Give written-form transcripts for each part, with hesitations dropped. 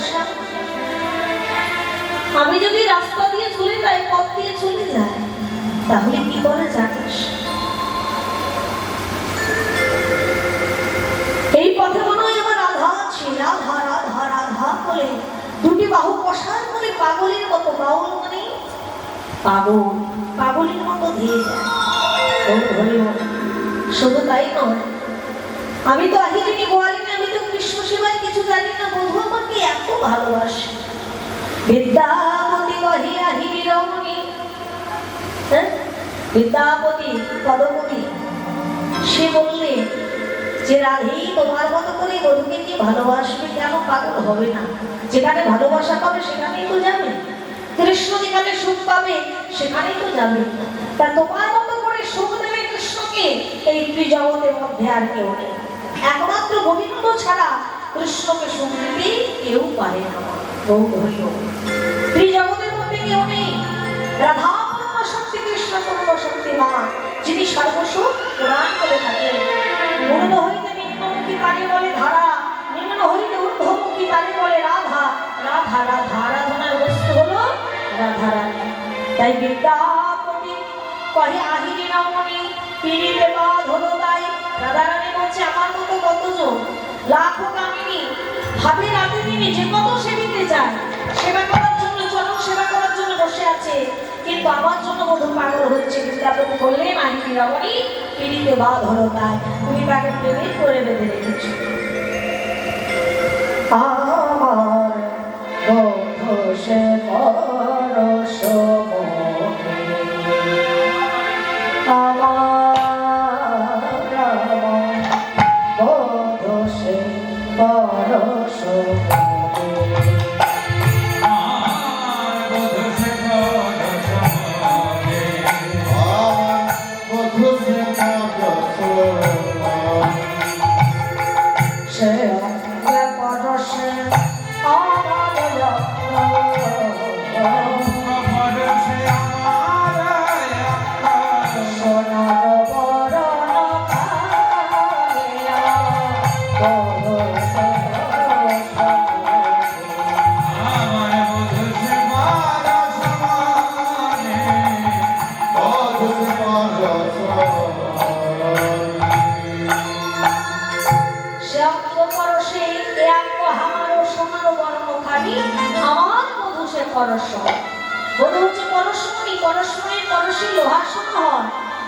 ভালোবাসা। আমি যদি রাস্তা দিয়ে চলে যাই, পথ দিয়ে চলে যাই, তাহলে কি করে জানিস? এই পথে মনে হয় আমার রাধা আছে, রাধা রাধা রাধা বলে দুটি বাহু প্রসার করে পাগলের মতো, বাউল মানে পাগল, পাগলের মতো ধীরে যায়। শুধু তাই নয়, আমি তো আহিরিনী গোয়ালিনী, আমি তো কৃষ্ণ সেবায় কিছু জানি না, বধূ আমাকে এত ভালোবাসে। বিদ্যাপতি কহি আহিরি রমণী, বিদ্যাপতি পদমণি, সে বললে যে রাধে তোমার মতো করে বধূকে কি ভালোবাসবে, কেন পাগল হবে না? যেখানে ভালোবাসা পাবে সেখানেই তো যাবে, কৃষ্ণ যেখানে সুখ পাবে সেখানেই তো যাবে। তা তোমার মতো করে সুখ দেবে কৃষ্ণকে এই ত্রিজগতের মধ্যে আর কেউ নেই, একমাত্র গোবিন্দ ছাড়া কৃষ্ণকে সুখ দিতে কেউ পারে না। ত্রিজগতের মধ্যে কেউ নেই। রাধা পূর্ণ শক্তি, কৃষ্ণ পূর্ণ শক্তি মা, যিনি সর্বসুখ প্রদান করে থাকেন। মূর্ধ হইতে নিম্নমুখী তাকে বলে ধারা, নিম্ন হইতে ঊর্ধ্বমুখী তাকে বলে রাধা। রাধা রাধা আরাধনার বস্তু হলো রাধা রাধা। তাই বিদ্যাপতি কহে আহিরি রমণী, পিড়িতে বাঁধ হলো তাই। রাধা রানী বলছে আমার মতো কতজন লাখো কামিনী ভাবে রাতে দিনে যে কত সেবিতে যায়, সেবা করার জন্য, চরণ সেবা করার জন্য বসে আছে, কিন্তু আমার জন্য বধূ পাগল হচ্ছে। বিদ্যাপতি বললেন আহিরি রমণী, পিড়িতে বাঁধ হলো তাই, তুমি তাকে প্রেমে করে বেঁধে রেখেছ। আমার বধূ সে পরশ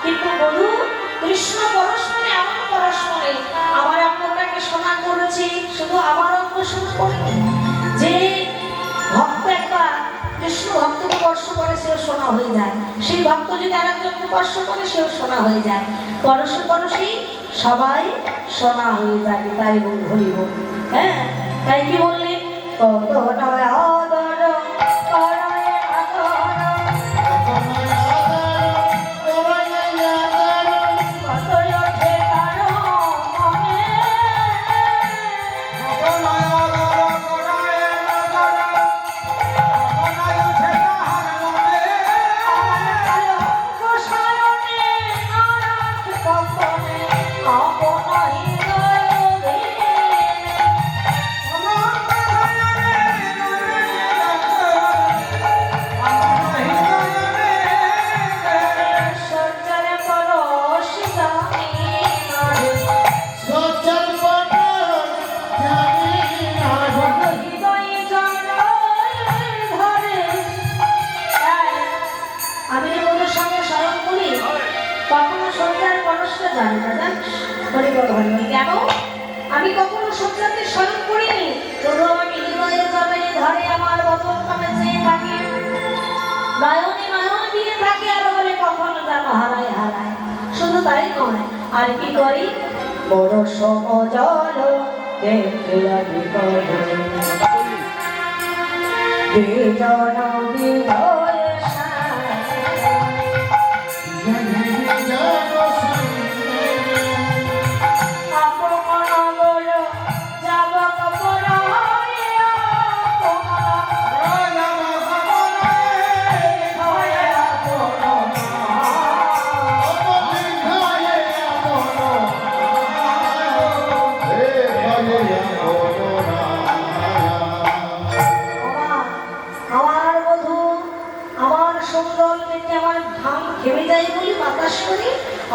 কিন্তু বধূ কৃষ্ণ পরশমণি, এমন পরশমণি আমার আপনাকে সোনা করেছে। শুধু আমার অঙ্গ সোনা করেনি, যে ভক্ত একবার কৃষ্ণ ভক্তকে স্পর্শ করে সেও সোনা হয়ে যায়, সেই ভক্ত যদি আরেকজনকে স্পর্শ করে সেও সোনা হয়ে যায়। পরশে পরশেই সবাই সোনা হয়ে যাবে। তাই বল হরি বল। হ্যাঁ, তাই কি বললেন? কত নয় আদর কেন আমি কখনো সত্যকে স্মরণ করিনি, তবু আমাকে হৃদয়ে জলে ধরে আমার বদন কামে চেয়ে থাকে, নয়নে নয়ন দিয়ে থাকে, আর বলে কখনো যেন হারায় হারায়। শুধু তাই নয়, আর কি করি? বড় সমজল দেখিয়া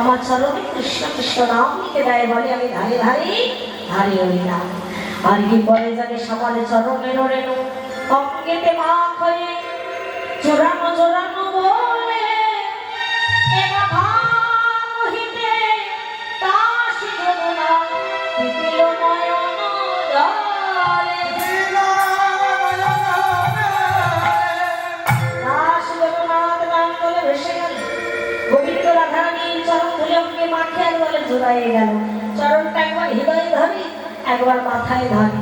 আমার চরণে কৃষ্ণ কৃষ্ণ নাম লিখে দেয়, বলে আমি ধারে ধারে ধারে হইলাম। আর কি বলে জানি সকালে চরণে রেণু অঙ্গেতে মাখ হয়ে জোরানো জোরানো বলে চরণটা একবার হৃদয়ে ধরে একবার মাথায় ধরে।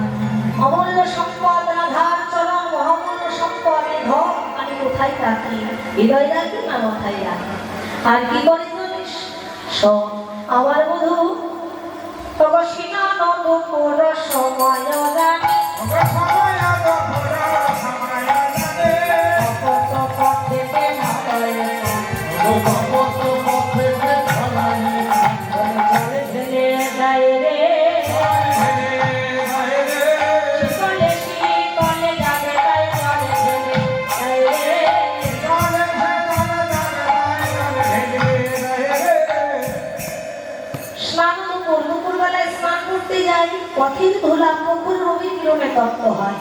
অমূল্য সম্পদ রাধার চরণ, মহামূল্য সম্পদ ধর আমি কোথায় রাখি, হৃদয়ে রাখি না মাথায় রাখি। আর কি করে জানিস আমার বধূ তপসীনানন্দ পুর সময় জানি পথের ধুলা পুকুর রবি কিরণে তপ্ত হয়।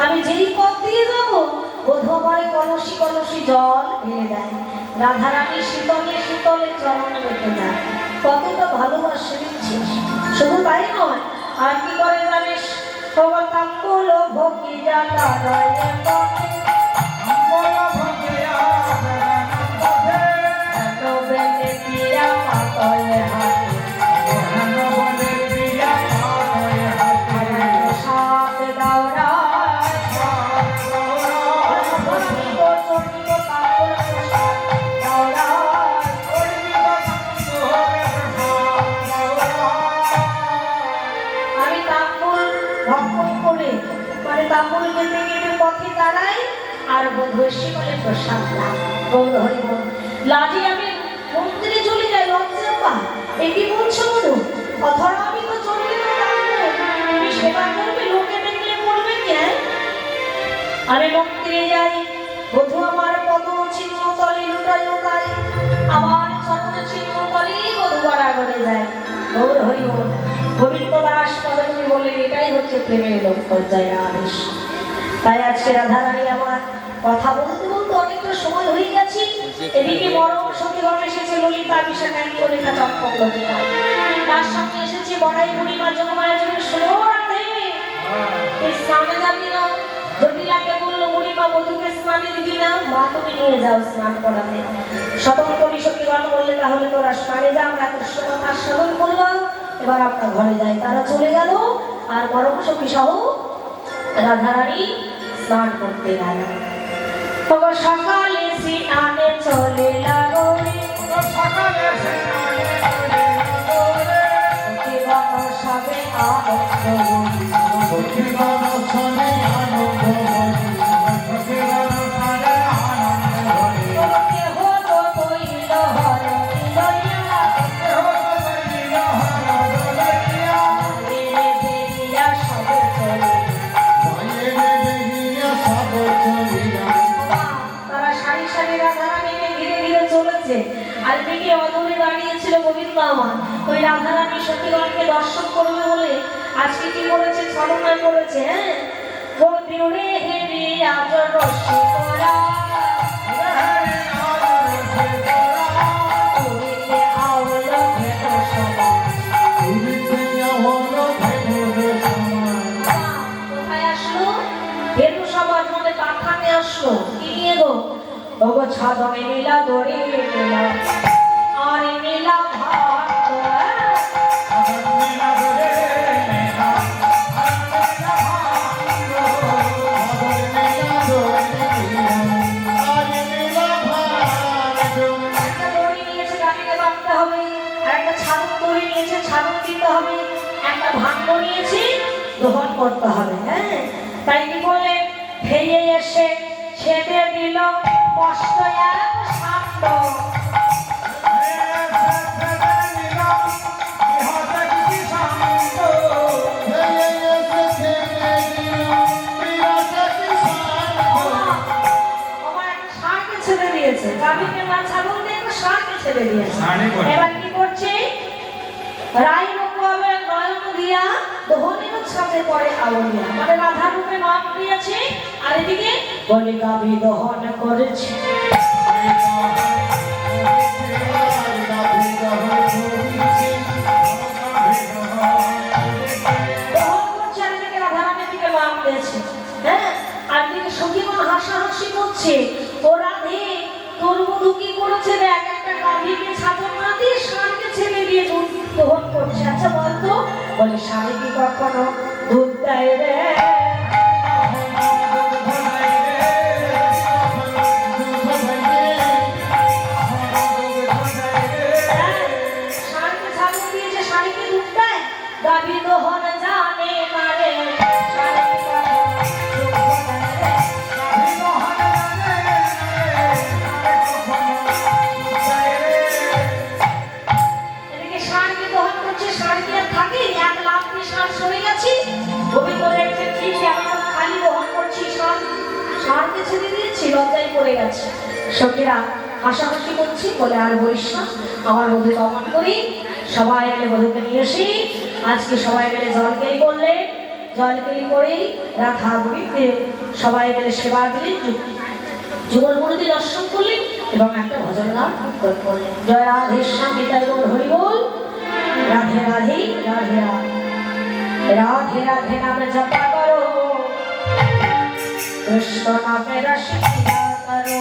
আমি যেই পথ দিয়ে যাবো বধূ আমার কলসি কলসি জল ঢেলে দেয়। রাধারানী শীতলে শীতলে চরণ রেখে যায়। কতটা ভালোবাসে দিচ্ছিস। শুধু তাই নয়, আর কি করে জানিস ভগতাঙ্কুল ভক্তি জাতা রয় আর বধূষী বলে প্রসাদ লাজে আমি মন্দিরে চলে যাই, লজ্জা পা এটি বলছো বধূ অথরা আমি তো চলে তুমি সেবা করবে, লোকে দেখলে বলবে কে? আরে মন্দিরে যাই বধূ আমার পদ চিহ্ন তলে লুটাই লুটাই আমার চরণ চিহ্ন তলে বধূ বরাবরে যায়। গৌর হরি বল গোবিন্দ দাস পদমী বলে এটাই হচ্ছে প্রেমের লক্ষ্য জয় আদেশ। তাই আজকে রাধারানী আমার কথা বলতে বলতে অনেকটা সময় হয়ে গেছে। এদিকে বড় সতীগণ এসেছে, ললিতা বিশাখানী কলিকা চম্পক ললিতা, তার সঙ্গে এসেছে বড়াই বুড়িমা যোগমায়া যোগের রাধে এই স্নানে যাবি না? জটিলাকে বললো বুড়িমা বধূকে স্নানে দিবি না, মা তুমি নিয়ে যাও স্নান করাতে। শতকরি সতীগণ বললে তাহলে তোরা স্নানে যা, আমরা কৃষ্ণ কথা সাধন করলাম, এবার আপনার ঘরে যাই। তারা চলে গেল আর বড় সখী সহ রাধারানী স্নান করতে গেল। তবে সকালে স্নানে চলে লাগো রে, সকালে স্নানে চলে লাগো রে, সখীগণ সবে আনন্দ বলি, সখীগণ সবে আনন্দ বলি, সখীগণ সবে আনন্দ বলি। কেহ তো কইল হর লইয়া, কেহ তো কইল হর লইয়া, রে দেরিয়া সবে চলে আর দিকে অদূরে দাঁড়িয়েছিল গোবিন্দ আমার। ওই রাধারানী সতীগণকে দর্শন করবে বলে আজকে কি করেছে, ছলনা করেছে। হ্যাঁ গোবিন্দে হেরি আজ রসি করা কোথায় আসলো? হেতু সমাজ মানে কারখানে আসলো। কি নিয়ে গো? ওগো ছাদনে নীলা দড়ি নীলা আর নীলা ভাত নীলা দড়ি নীলা আর নীলা ভাত নীলা দড়ি আর নীলা ভাত। একটা দড়ি নিয়েছে গাড়িতে বাঁধতে হবে, আর একটা ছাদন দড়ি নিয়েছে ছাদন দিতে হবে, একটা ভাণ্ড নিয়েছি দহন করতে হবে। হ্যাঁ তাই কি বলে ফেয়ে এসে ছেড়ে দিল কষ্ট এক শান্ত ছেড়ে দিয়েছে। গাভীকে না ছাগল দিয়ে একটা ষাঁড়কে ছেড়ে দিয়েছে। এবার কি করছে রাই রূপে নয়ন দিয়া দোহনের ছাপে পড়ে আউলিয়া, মানে রাধা রূপে নয়ন দিয়েছে আর এদিকে বলে গাভী দহন করেছে। হ্যাঁ, আর দিকে সখীগণ হাসাহাসি করছে, ও রাধে তোর মধু কি করেছে দেখ, একটা গাভীকে ছাতর না দিয়ে ষাঁড়কে ছেলে দিয়ে দুধ দহন করছে। আচ্ছা বলতো, বলে ষাঁড়ে কি কখনো দুধ দেয় রে? ষাঁড়কে ছাতর দিয়ে যে ষাঁড়কে দুধ দেয়, গাভী দহন জানে না রে। সখীরা হাসাহাসি করছি বলে আর বলিস না, আমার মধু দমন করি, সবাই মিলে মধুকে নিয়ে এসি। আজকে সবাই মিলে জলকেলি করলে, জলকেলি করেই রাধা বুড়িতে সবাই মিলে সেবা দিলেন, যুগল মুরুদি দর্শন করলেন এবং একটা ভজন গান করলেন। জয় রাধে শ্যাম তাই হরি বল, রাধে রাধে রাধে রাধে রাধে নামে জপা করো, কৃষ্ণ নামে রসিয়া করো।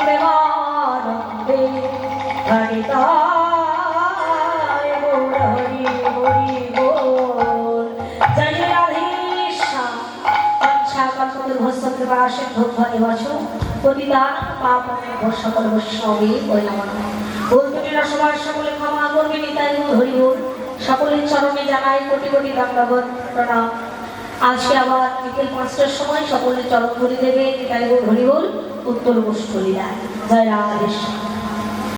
প্রেমানন্দে হরিতায় গৌর হরি হরি বল। জয় জয় রাধেশ্যাম। আচ্ছা কল্পতরু ভস্ম কৃপা সিন্ধু ভবৎ পতিতানাং পাবনেভ্যো সকল বৈষ্ণবেভ্যো নমো নমঃ। ভুল ত্রুটির সময় সকলে ক্ষমা করবে নিতাই গৌর হরি বল। সকলের চরণে জানাই কোটি কোটি দণ্ডবত প্রণাম। আজকে আবার বিকেল 5টার সময় সকলের চরণ ধরে দেবে নিতাই গৌর হরি বল উত্তর গোষ্ঠলীলা। জয় রাধেশ্যাম।